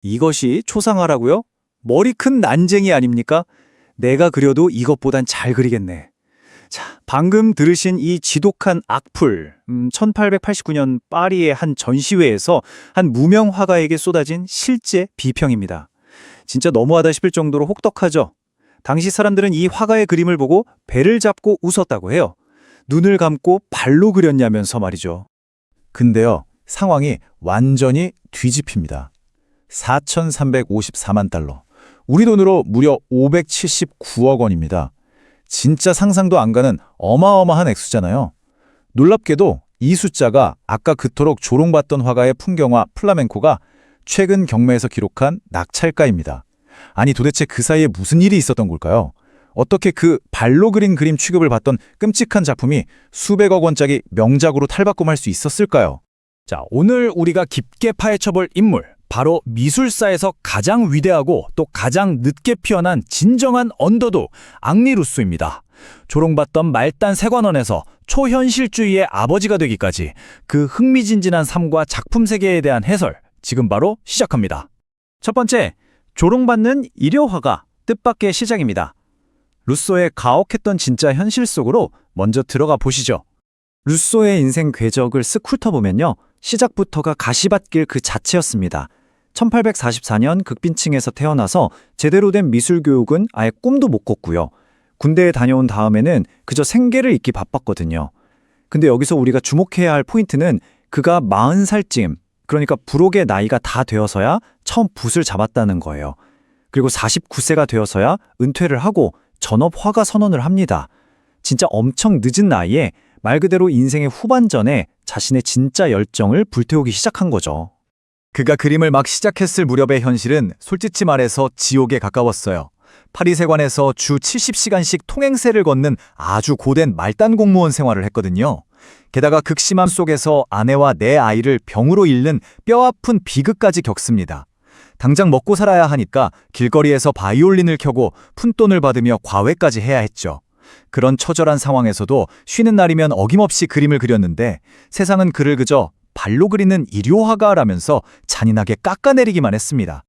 이것이 초상화라고요? 머리 큰 난쟁이 아닙니까? 내가 그려도 이것보단 잘 그리겠네. 자, 방금 들으신 이 지독한 악플, 1889년 파리의 한 전시회에서 한 무명 화가에게 쏟아진 실제 비평입니다. 진짜 너무하다 싶을 정도로 혹독하죠? 당시 사람들은 이 화가의 그림을 보고 배를 잡고 웃었다고 해요. 눈을 감고 발로 그렸냐면서 말이죠. 근데요, 상황이 완전히 뒤집힙니다. 4,354만 달러. 우리 돈으로 무려 579억 원입니다. 진짜 상상도 안 가는 어마어마한 액수잖아요. 놀랍게도 이 숫자가 아까 그토록 조롱받던 화가의 풍경화 플라멩코가 최근 경매에서 기록한 낙찰가입니다. 아니 도대체 그 사이에 무슨 일이 있었던 걸까요? 어떻게 그 발로 그린 그림 취급을 받던 끔찍한 작품이 수백억 원짜리 명작으로 탈바꿈할 수 있었을까요? 자, 오늘 우리가 깊게 파헤쳐볼 인물, 바로 미술사에서 가장 위대하고 또 가장 늦게 피어난 진정한 언더독, 앙리 루소입니다. 조롱받던 말단 세관원에서 초현실주의의 아버지가 되기까지 그 흥미진진한 삶과 작품 세계에 대한 해설, 지금 바로 시작합니다. 첫 번째, 조롱받는 일요화가 뜻밖의 시작입니다. 루소의 가혹했던 진짜 현실 속으로 먼저 들어가 보시죠. 루소의 인생 궤적을 쓱 훑어보면요, 시작부터가 가시밭길 그 자체였습니다. 1844년 극빈층에서 태어나서 제대로 된 미술 교육은 아예 꿈도 못 꿨고요. 군대에 다녀온 다음에는 그저 생계를 잇기 바빴거든요. 근데 여기서 우리가 주목해야 할 포인트는 그가 40살쯤, 그러니까 불혹의 나이가 다 되어서야 처음 붓을 잡았다는 거예요. 그리고 49세가 되어서야 은퇴를 하고 전업 화가 선언을 합니다. 진짜 엄청 늦은 나이에 말 그대로 인생의 후반전에 자신의 진짜 열정을 불태우기 시작한 거죠. 그가 그림을 막 시작했을 무렵의 현실은 솔직히 말해서 지옥에 가까웠어요. 파리 세관에서 주 70시간씩 통행세를 걷는 아주 고된 말단 공무원 생활을 했거든요. 게다가 극심함 속에서 아내와 내 아이를 병으로 잃는 뼈아픈 비극까지 겪습니다. 당장 먹고 살아야 하니까 길거리에서 바이올린을 켜고 푼돈을 받으며 과외까지 해야 했죠. 그런 처절한 상황에서도 쉬는 날이면 어김없이 그림을 그렸는데 세상은 그를 그저 발로 그리는 일요화가라면서 잔인하게 깎아내리기만 했습니다.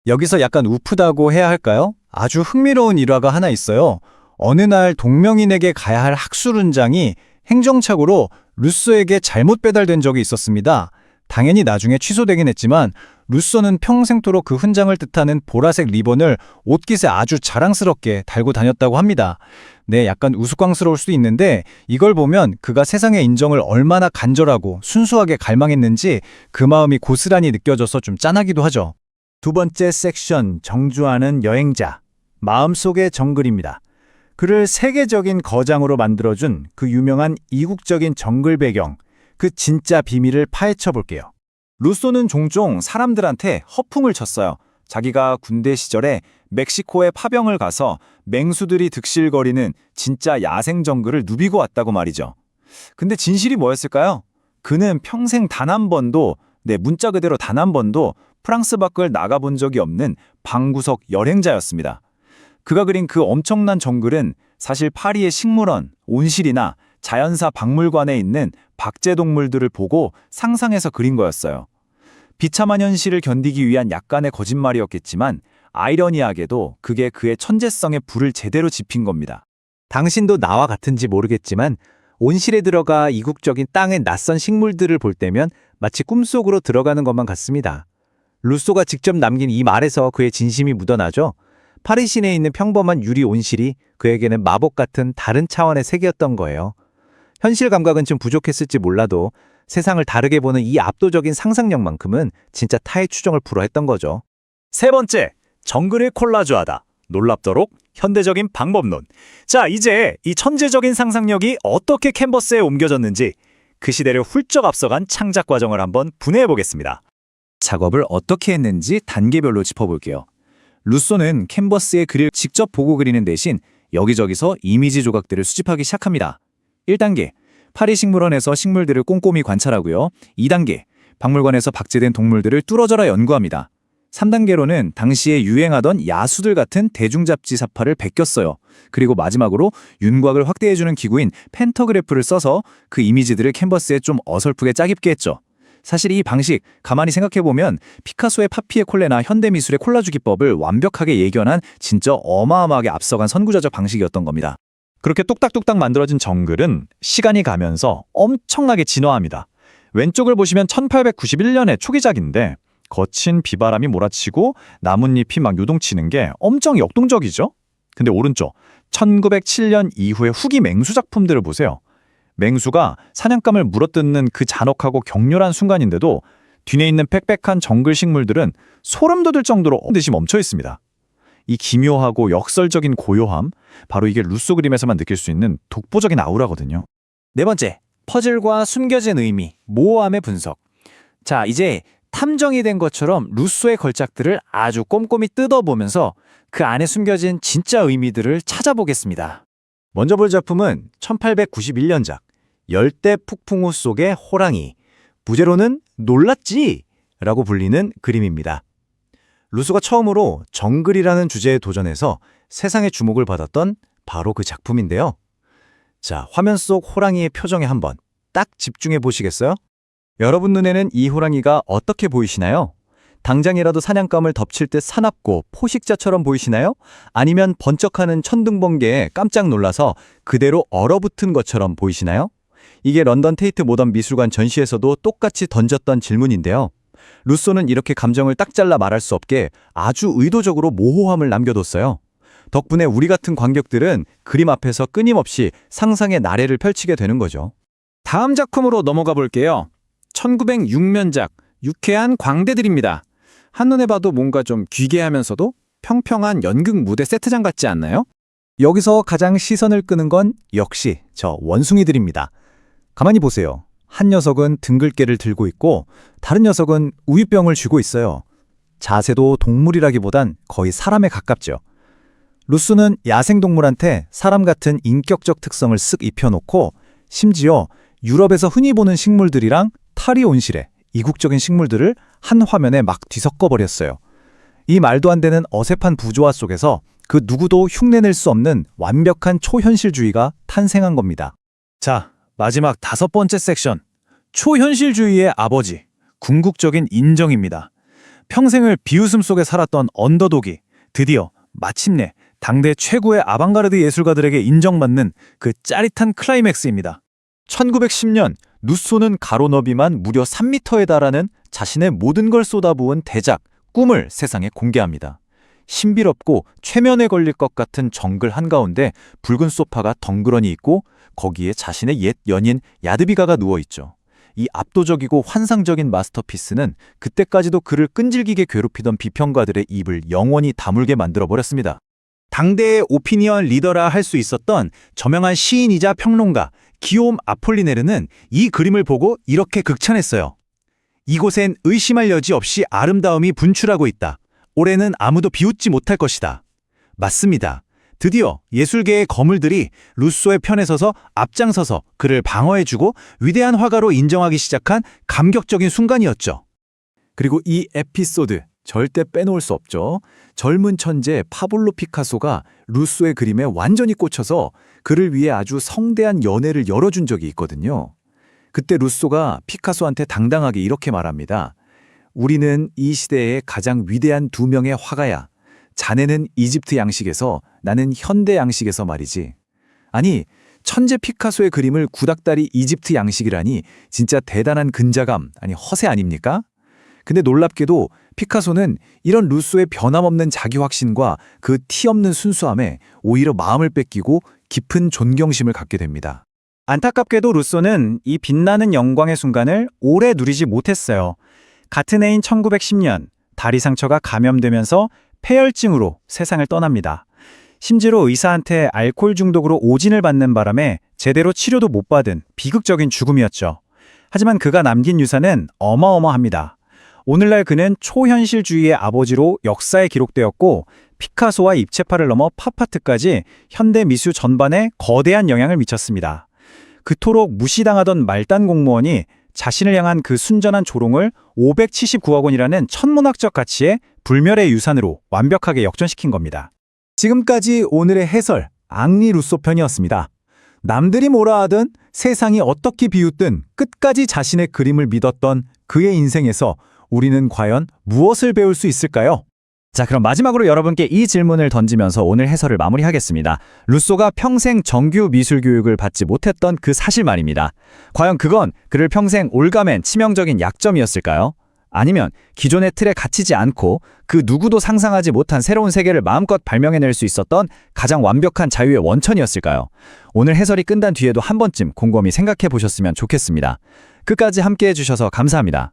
여기서 약간 우프다고 해야 할까요? 아주 흥미로운 일화가 하나 있어요. 어느 날 동명인에게 가야 할 학술훈장이 행정착오로 루소에게 잘못 배달된 적이 있었습니다. 당연히 나중에 취소되긴 했지만 루소는 평생토록 그 훈장을 뜻하는 보라색 리본을 옷깃에 아주 자랑스럽게 달고 다녔다고 합니다. 네, 약간 우스꽝스러울 수도 있는데 이걸 보면 그가 세상의 인정을 얼마나 간절하고 순수하게 갈망했는지 그 마음이 고스란히 느껴져서 좀 짠하기도 하죠. 두 번째 섹션, 정주하는 여행자. 마음속의 정글입니다. 그를 세계적인 거장으로 만들어준 그 유명한 이국적인 정글 배경, 그 진짜 비밀을 파헤쳐 볼게요. 루소는 종종 사람들한테 허풍을 쳤어요. 자기가 군대 시절에 멕시코에 파병을 가서 맹수들이 득실거리는 진짜 야생 정글을 누비고 왔다고 말이죠. 근데 진실이 뭐였을까요? 그는 평생 단 한 번도, 문자 그대로 단 한 번도 프랑스 밖을 나가본 적이 없는 방구석 여행자였습니다. 그가 그린 그 엄청난 정글은 사실 파리의 식물원, 온실이나 자연사 박물관에 있는 박제동물들을 보고 상상해서 그린 거였어요. 비참한 현실을 견디기 위한 약간의 거짓말이었겠지만 아이러니하게도 그게 그의 천재성의 불을 제대로 지핀 겁니다. 당신도 나와 같은지 모르겠지만 온실에 들어가 이국적인 땅의 낯선 식물들을 볼 때면 마치 꿈속으로 들어가는 것만 같습니다. 루소가 직접 남긴 이 말에서 그의 진심이 묻어나죠. 파리 시내에 있는 평범한 유리 온실이 그에게는 마법 같은 다른 차원의 세계였던 거예요. 현실 감각은 좀 부족했을지 몰라도 세상을 다르게 보는 이 압도적인 상상력만큼은 진짜 타의 추정을 불허했던 거죠. 세 번째, 정글을 콜라주하다. 놀랍도록 현대적인 방법론. 자, 이제 이 천재적인 상상력이 어떻게 캔버스에 옮겨졌는지 그 시대를 훌쩍 앞서간 창작 과정을 한번 분해해 보겠습니다. 작업을 어떻게 했는지 단계별로 짚어볼게요. 루소는 캔버스에 글을 직접 보고 그리는 대신 여기저기서 이미지 조각들을 수집하기 시작합니다. 1단계, 파리 식물원에서 식물들을 꼼꼼히 관찰하고요. 2단계, 박물관에서 박제된 동물들을 뚫어져라 연구합니다. 3단계로는 당시에 유행하던 야수들 같은 대중잡지 사파를 베꼈어요. 그리고 마지막으로 윤곽을 확대해주는 기구인 펜터그래프를 써서 그 이미지들을 캔버스에 좀 어설프게 짜깁게 했죠. 사실 이 방식 가만히 생각해보면 피카소의 파피에 콜레나 현대미술의 콜라주 기법을 완벽하게 예견한 진짜 어마어마하게 앞서간 선구자적 방식이었던 겁니다. 그렇게 뚝딱뚝딱 만들어진 정글은 시간이 가면서 엄청나게 진화합니다. 왼쪽을 보시면 1891년의 초기작인데 거친 비바람이 몰아치고 나뭇잎이 막 요동치는 게 엄청 역동적이죠? 근데 오른쪽 1907년 이후의 후기 맹수 작품들을 보세요. 맹수가 사냥감을 물어뜯는 그 잔혹하고 격렬한 순간인데도 뒤에 있는 빽빽한 정글 식물들은 소름 돋을 정도로 듯이 멈춰 있습니다. 이 기묘하고 역설적인 고요함, 바로 이게 루소 그림에서만 느낄 수 있는 독보적인 아우라거든요. 네 번째, 퍼즐과 숨겨진 의미, 모호함의 분석. 자, 이제 탐정이 된 것처럼 루소의 걸작들을 아주 꼼꼼히 뜯어보면서 그 안에 숨겨진 진짜 의미들을 찾아보겠습니다. 먼저 볼 작품은 1891년작 열대 폭풍우 속의 호랑이, 부제로는 놀랐지! 라고 불리는 그림입니다. 루소가 처음으로 정글이라는 주제에 도전해서 세상의 주목을 받았던 바로 그 작품인데요. 자, 화면 속 호랑이의 표정에 한번 딱 집중해 보시겠어요? 여러분 눈에는 이 호랑이가 어떻게 보이시나요? 당장이라도 사냥감을 덮칠 듯 사납고 포식자처럼 보이시나요? 아니면 번쩍하는 천둥번개에 깜짝 놀라서 그대로 얼어붙은 것처럼 보이시나요? 이게 런던 테이트 모던 미술관 전시에서도 똑같이 던졌던 질문인데요. 루소는 이렇게 감정을 딱 잘라 말할 수 없게 아주 의도적으로 모호함을 남겨뒀어요. 덕분에 우리 같은 관객들은 그림 앞에서 끊임없이 상상의 나래를 펼치게 되는 거죠. 다음 작품으로 넘어가 볼게요. 1906년작 유쾌한 광대들입니다. 한눈에 봐도 뭔가 좀 귀괴하면서도 평평한 연극 무대 세트장 같지 않나요? 여기서 가장 시선을 끄는 건 역시 저 원숭이들입니다. 가만히 보세요. 한 녀석은 등글개를 들고 있고 다른 녀석은 우유병을 쥐고 있어요. 자세도 동물이라기보단 거의 사람에 가깝죠. 루소는 야생동물한테 사람 같은 인격적 특성을 쓱 입혀놓고 심지어 유럽에서 흔히 보는 식물들이랑 탈이 온실에 이국적인 식물들을 한 화면에 막 뒤섞어버렸어요. 이 말도 안 되는 어색한 부조화 속에서 그 누구도 흉내낼 수 없는 완벽한 초현실주의가 탄생한 겁니다. 자, 마지막 5번째 섹션. 초현실주의의 아버지, 궁극적인 인정입니다. 평생을 비웃음 속에 살았던 언더독이 드디어 마침내 당대 최고의 아방가르드 예술가들에게 인정받는 그 짜릿한 클라이맥스입니다. 1910년 루소는 가로너비만 무려 3m에 달하는 자신의 모든 걸 쏟아부은 대작 꿈을 세상에 공개합니다. 신비롭고 최면에 걸릴 것 같은 정글 한가운데 붉은 소파가 덩그러니 있고 거기에 자신의 옛 연인 야드비가가 누워있죠. 이 압도적이고 환상적인 마스터피스는 그때까지도 그를 끈질기게 괴롭히던 비평가들의 입을 영원히 다물게 만들어버렸습니다. 당대의 오피니언 리더라 할 수 있었던 저명한 시인이자 평론가 기욤 아폴리네르는 이 그림을 보고 이렇게 극찬했어요. 이곳엔 의심할 여지 없이 아름다움이 분출하고 있다. 올해는 아무도 비웃지 못할 것이다. 맞습니다. 드디어 예술계의 거물들이 루소의 편에 서서 앞장서서 그를 방어해주고 위대한 화가로 인정하기 시작한 감격적인 순간이었죠. 그리고 이 에피소드 절대 빼놓을 수 없죠. 젊은 천재 파블로 피카소가 루소의 그림에 완전히 꽂혀서 그를 위해 아주 성대한 연회를 열어준 적이 있거든요. 그때 루소가 피카소한테 당당하게 이렇게 말합니다. 우리는 이 시대의 가장 위대한 2명의 화가야. 자네는 이집트 양식에서 나는 현대 양식에서 말이지. 아니, 천재 피카소의 그림을 구닥다리 이집트 양식이라니 진짜 대단한 근자감, 아니 허세 아닙니까? 근데 놀랍게도 피카소는 이런 루소의 변함없는 자기 확신과 그 티 없는 순수함에 오히려 마음을 뺏기고 깊은 존경심을 갖게 됩니다. 안타깝게도 루소는 이 빛나는 영광의 순간을 오래 누리지 못했어요. 같은 해인 1910년 다리 상처가 감염되면서 폐혈증으로 세상을 떠납니다. 심지어 의사한테 알코올 중독으로 오진을 받는 바람에 제대로 치료도 못 받은 비극적인 죽음이었죠. 하지만 그가 남긴 유산은 어마어마합니다. 오늘날 그는 초현실주의의 아버지로 역사에 기록되었고 피카소와 입체파를 넘어 팝아트까지 현대 미술 전반에 거대한 영향을 미쳤습니다. 그토록 무시당하던 말단 공무원이 자신을 향한 그 순전한 조롱을 579억 원이라는 천문학적 가치의 불멸의 유산으로 완벽하게 역전시킨 겁니다. 지금까지 오늘의 해설, 앙리 루소 편이었습니다. 남들이 뭐라 하든 세상이 어떻게 비웃든 끝까지 자신의 그림을 믿었던 그의 인생에서 우리는 과연 무엇을 배울 수 있을까요? 자, 그럼 마지막으로 여러분께 이 질문을 던지면서 오늘 해설을 마무리하겠습니다. 루소가 평생 정규 미술 교육을 받지 못했던 그 사실 말입니다. 과연 그건 그를 평생 올가맨 치명적인 약점이었을까요? 아니면 기존의 틀에 갇히지 않고 그 누구도 상상하지 못한 새로운 세계를 마음껏 발명해낼 수 있었던 가장 완벽한 자유의 원천이었을까요? 오늘 해설이 끝난 뒤에도 한 번쯤 곰곰이 생각해 보셨으면 좋겠습니다. 끝까지 함께해 주셔서 감사합니다.